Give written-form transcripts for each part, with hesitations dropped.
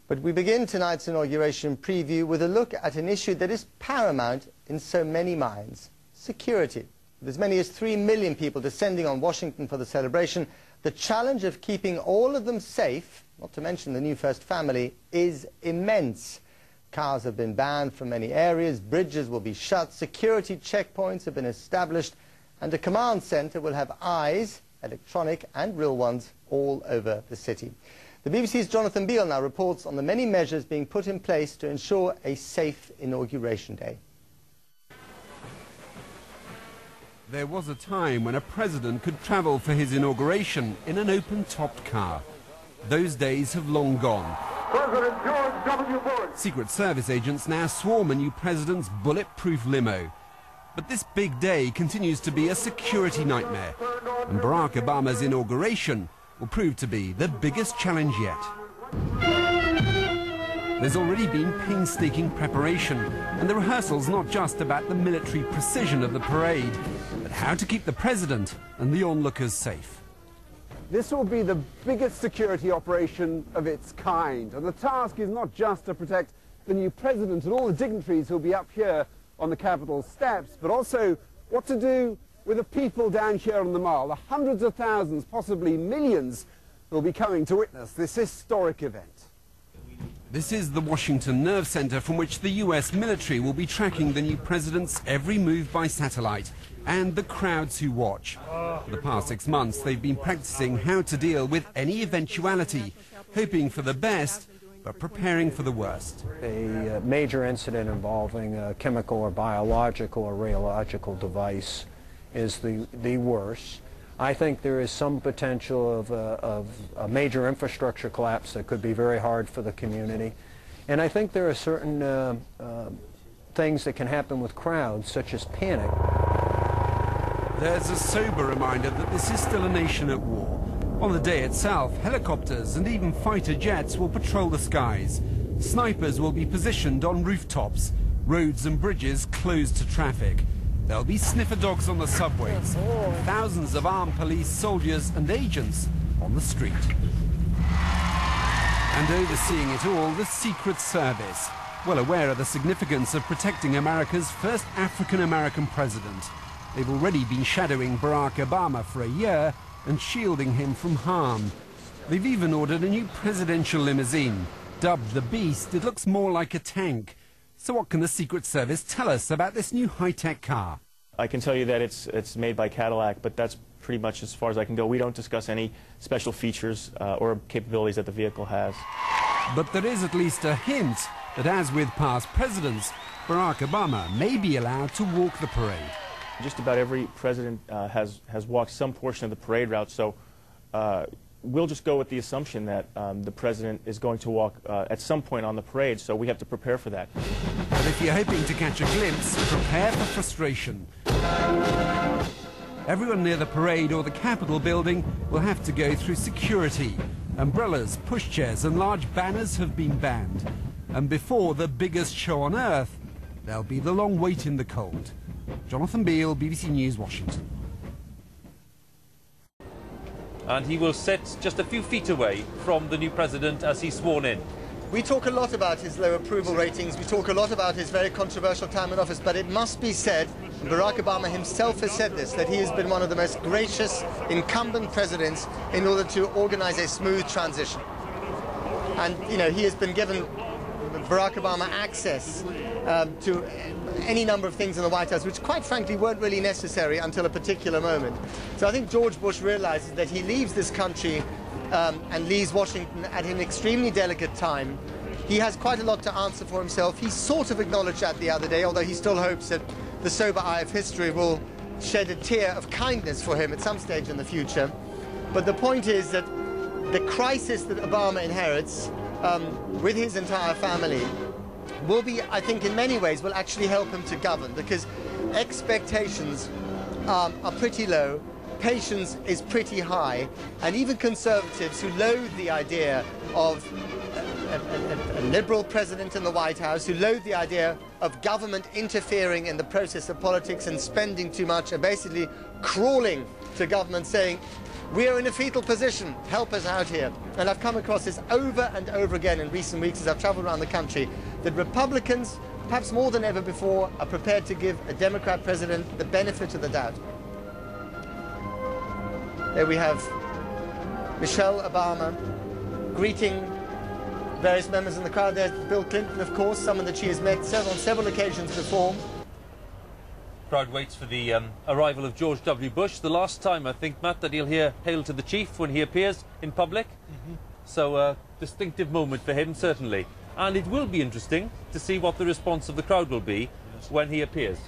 But we begin tonight's inauguration preview with a look at an issue that is paramount in so many minds: security. With as many as 3 million people descending on Washington for the celebration, the challenge of keeping all of them safe, not to mention the new first family, is immense. Cars have been banned from many areas, bridges will be shut, security checkpoints have been established, and a command center will have eyes, electronic and real ones, all over the city. The BBC's Jonathan Beale now reports on the many measures being put in place to ensure a safe inauguration day. There was a time when a president could travel for his inauguration in an open-topped car. Those days have long gone. President George W. Bush. Secret Service agents now swarm a new president's bulletproof limo. But this big day continues to be a security nightmare, and Barack Obama's inauguration will prove to be the biggest challenge yet. There's already been painstaking preparation, and the rehearsal's not just about the military precision of the parade, but how to keep the president and the onlookers safe. This will be the biggest security operation of its kind, and the task is not just to protect the new president and all the dignitaries who'll be up here on the Capitol steps, but also what to do with the people down here on the Mall, the hundreds of thousands, possibly millions, who will be coming to witness this historic event. This is the Washington Nerve Center from which the US military will be tracking the new president's every move by satellite and the crowds who watch. For the past 6 months, they've been practicing how to deal with any eventuality, hoping for the best, but preparing for the worst. A major incident involving a chemical or biological or radiological device is the worst. I think there is some potential of a major infrastructure collapse that could be very hard for the community. And I think there are certain things that can happen with crowds, such as panic. There's a sober reminder that this is still a nation at war. On the day itself, helicopters and even fighter jets will patrol the skies. Snipers will be positioned on rooftops, roads and bridges closed to traffic. There'll be sniffer dogs on the subways, thousands of armed police, soldiers and agents on the street. And overseeing it all, the Secret Service, well aware of the significance of protecting America's first African-American president. They've already been shadowing Barack Obama for a year and shielding him from harm. They've even ordered a new presidential limousine. Dubbed the Beast, it looks more like a tank. So what can the Secret Service tell us about this new high-tech car? I can tell you that it's made by Cadillac, but that's pretty much as far as I can go. We don't discuss any special features or capabilities that the vehicle has. But there is at least a hint that, as with past presidents, Barack Obama may be allowed to walk the parade. Just about every president has walked some portion of the parade route, so we'll just go with the assumption that the president is going to walk at some point on the parade, so we have to prepare for that. But if you're hoping to catch a glimpse, prepare for frustration. Everyone near the parade or the Capitol building will have to go through security. Umbrellas, pushchairs and large banners have been banned. And before the biggest show on earth, there'll be the long wait in the cold. Jonathan Beale, BBC News, Washington. And he will sit just a few feet away from the new president as he's sworn in. We talk a lot about his low approval ratings, we talk a lot about his very controversial time in office, but it must be said, and Barack Obama himself has said this, that he has been one of the most gracious incumbent presidents in order to organize a smooth transition. And, you know, he has been given Barack Obama access to any number of things in the White House, which quite frankly weren't really necessary until a particular moment. So I think George Bush realizes that he leaves this country and leaves Washington at an extremely delicate time. He has quite a lot to answer for himself. He sort of acknowledged that the other day, although he still hopes that the sober eye of history will shed a tear of kindness for him at some stage in the future. But the point is that the crisis that Obama inherits with his entire family will be, I think, in many ways, will actually help him to govern, because expectations are pretty low, patience is pretty high, and even conservatives who loathe the idea of a liberal president in the White House, who loathe the idea of government interfering in the process of politics and spending too much, are basically crawling to government saying, We are in a fetal position. Help us out here. And I've come across this over and over again in recent weeks as I've traveled around the country, that Republicans, perhaps more than ever before, are prepared to give a Democrat president the benefit of the doubt. There we have Michelle Obama greeting various members in the crowd. There's Bill Clinton, of course, someone that she has met on several occasions before. Crowd waits for the arrival of George W. Bush. The last time, I think, Matt, that he'll hear "Hail to the Chief" when he appears in public. So distinctive moment for him, certainly. And it will be interesting to see what the response of the crowd will be when he appears.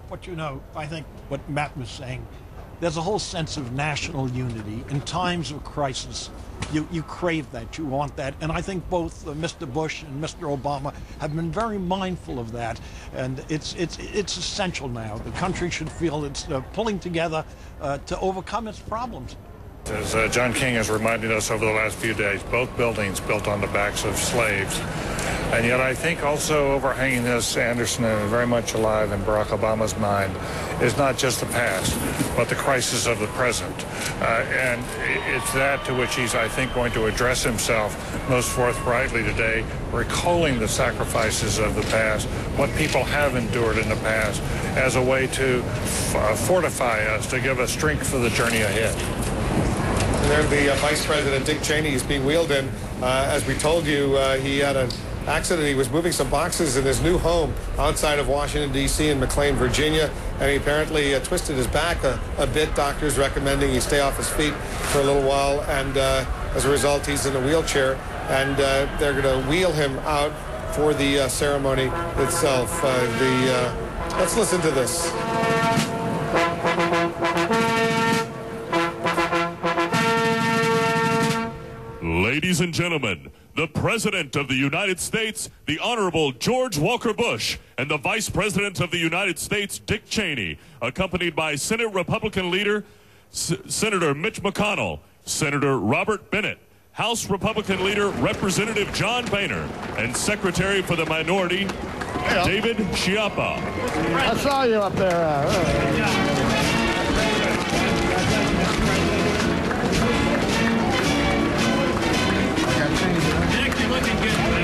But you know, I think what Matt was saying, there's a whole sense of national unity. In times of crisis, you crave that, you want that. And I think both Mr. Bush and Mr. Obama have been very mindful of that. And it's essential now. The country should feel it's pulling together to overcome its problems. As John King has reminded us over the last few days, both buildings built on the backs of slaves. And yet I think also overhanging this, Anderson, and very much alive in Barack Obama's mind, is not just the past, but the crisis of the present. And it's that to which he's, I think, going to address himself most forthrightly today, recalling the sacrifices of the past, what people have endured in the past, as a way to fortify us, to give us strength for the journey ahead. And there the Vice President Dick Cheney is being wheeled in. As we told you, he had an accident. He was moving some boxes in his new home outside of Washington, D.C. in McLean, Virginia, and he apparently twisted his back a bit. Doctors recommending he stay off his feet for a little while, and as a result, he's in a wheelchair, and they're going to wheel him out for the ceremony itself. Let's listen to this. Ladies and gentlemen, the President of the United States, the Honorable George Walker Bush, and the Vice President of the United States, Dick Cheney, accompanied by Senate Republican leader Senator Mitch McConnell, Senator Robert Bennett, House Republican leader Representative John Boehner, and Secretary for the Minority, David Chiappa. I saw you up there.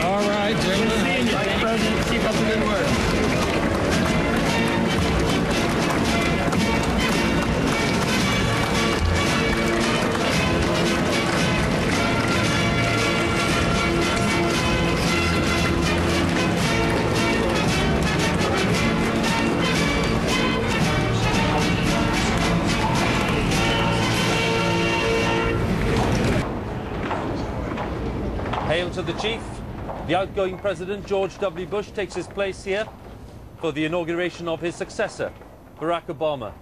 All right, gentlemen. Vice President, keep up the good work. Hail to the Chief. The outgoing President, George W. Bush, takes his place here for the inauguration of his successor, Barack Obama.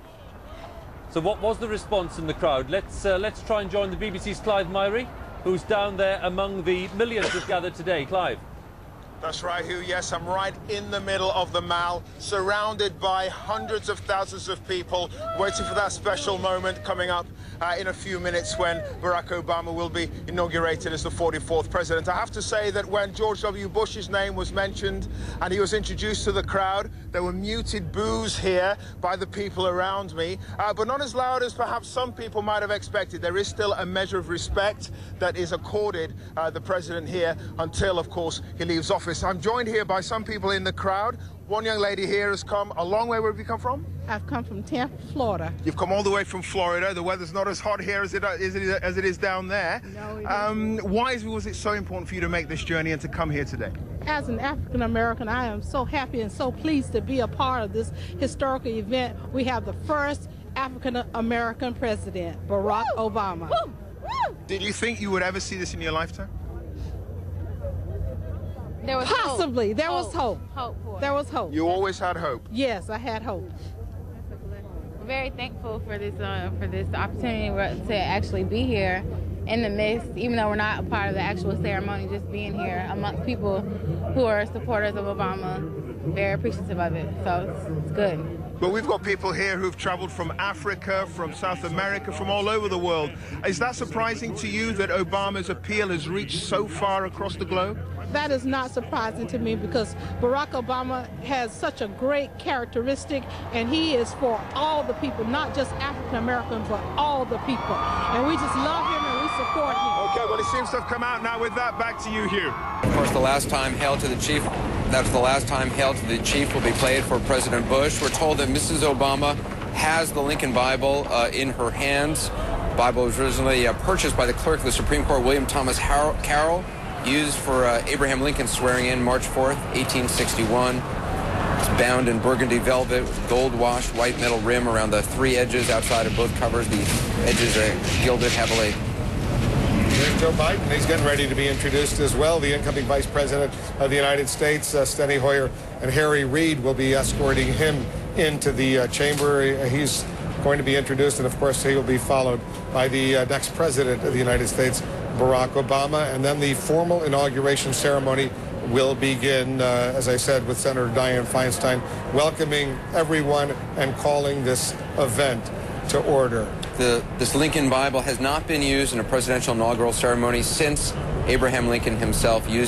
So what was the response in the crowd? Let's try and join the BBC's Clive Myrie, who's down there among the millions that gathered today. Clive. That's right, Hugh. Yes, I'm right in the middle of the Mall, surrounded by hundreds of thousands of people, waiting for that special moment coming up in a few minutes when Barack Obama will be inaugurated as the 44th president. I have to say that when George W. Bush's name was mentioned and he was introduced to the crowd, there were muted boos here by the people around me, but not as loud as perhaps some people might have expected. There is still a measure of respect that is accorded the president here until, of course, he leaves office. I'm joined here by some people in the crowd. One young lady here has come a long way. Where have you come from? I've come from Tampa, Florida. You've come all the way from Florida. The weather's not as hot here as it is down there. No, it isn't. Why was it so important for you to make this journey and to come here today? As an African American, I am so happy and so pleased to be a part of this historical event. We have the first African American president, Barack Obama. Woo! Woo! Did you think you would ever see this in your lifetime? There was possibly. Hope. There was hope. There was hope. You always had hope. Yes, I had hope. We're very thankful for this opportunity to actually be here in the midst, even though we're not a part of the actual ceremony, just being here amongst people who are supporters of Obama. Very appreciative of it, so it's good. But we've got people here who've traveled from Africa, from South America, from all over the world. Is that surprising to you that Obama's appeal has reached so far across the globe? that is not surprising to me, because Barack Obama has such a great characteristic, and he is for all the people, not just African American, but all the people. And we just love him and we support him. Okay, well, he seems to have come out now with that. Back to you, Hugh. Of course, the last time Hail to the Chief, that's the last time Hail to the Chief will be played for President Bush. We're told that Mrs. Obama has the Lincoln Bible in her hands. The Bible was originally purchased by the clerk of the Supreme Court, William Thomas Carroll, used for Abraham Lincoln's swearing in March 4th, 1861. It's bound in burgundy velvet with gold-washed white metal rim around the three edges outside of both covers. The edges are gilded heavily. Here's Joe Biden. He's getting ready to be introduced as well. The incoming Vice President of the United States, Steny Hoyer, and Harry Reid will be escorting him into the chamber. He's going to be introduced, and of course he will be followed by the next President of the United States, Barack Obama. And then the formal inauguration ceremony will begin, as I said, with Senator Dianne Feinstein welcoming everyone and calling this event to order. This Lincoln Bible has not been used in a presidential inaugural ceremony since Abraham Lincoln himself used